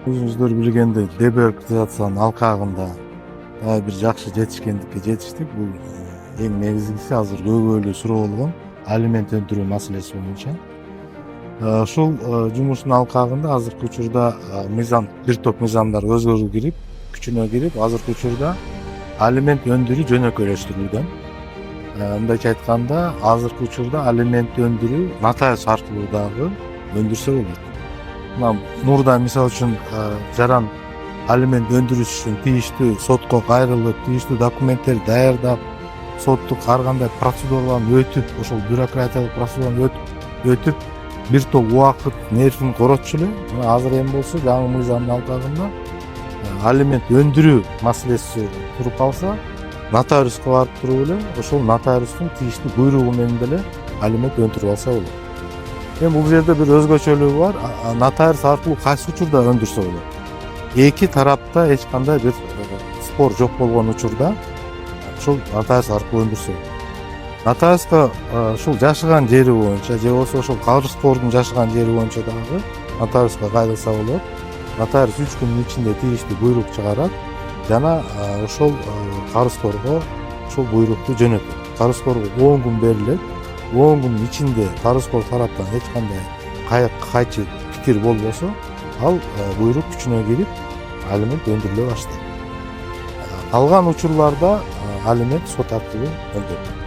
Өзүңүздөр билгендей дебюрократиянын алкагында дагы бир жакшы жетишкендикке жетиштик. Бул эң негизгиси азыр көбөлүү суроо болгон алимент өндүрүү маселеси боюнча. Ушул жумуштун алкагында азыркы учурда мыйзам, бир топ мыйзамдар өзгөрүү кирип, күчүнө кирип, азыркы учурда алимент өндүрүү жөнөкөйлөштүрүлгөн. Мындайча айтканда, азыркы учурда алимент өндүрүү нотариус аркылуу дагы өндүрсө болот. Мына мурда мисалы үчүн жаран алимент өндүрүш үчүн тийиштүү сотко кайрылып, тийиштүү документтерди даярдап, соттук ар кандай процедураларды өтүп, ошол бюрократиялык процедураны өтүп, бир топ убакыт, нервин коротчу эле. Мына азыр эми болсо жаңы мыйзамдын алкагында алимент өндүрүү маселеси туруп калса, нотариуска барып туруп эле ошол нотариустун тийиштүү буйругу менен деле алимент өндүрүп алса болот. Эми бул жерде бир өзгөчөлүгү бар. Нотариус аркылуу кайсы учурда өндүрсө болот? Эки тарапта эч кандай бир спор жок болгон учурда ушул нотариус аркылуу өндүрсө болот. Нотариуска ушул жашаган жери боюнча же болбосо ошол карызкордун жашаган жери боюнча дагы нотариуска кайрылса болот. Нотариус 3 күндүн ичинде тийиштүү буйрук чыгарат жана ошол карызкорго ушул буйрукту жөнөтөт. Карызкорго 10 күн берилет. 10 күндүн ичинде карызкор тараптан эч кандай кайчы пикир болбосо, ал буйрук күчүнө кирип, алимент өндүрүлө баштайт. Калган учурларда алимент сот аркылуу өндүрүлөт.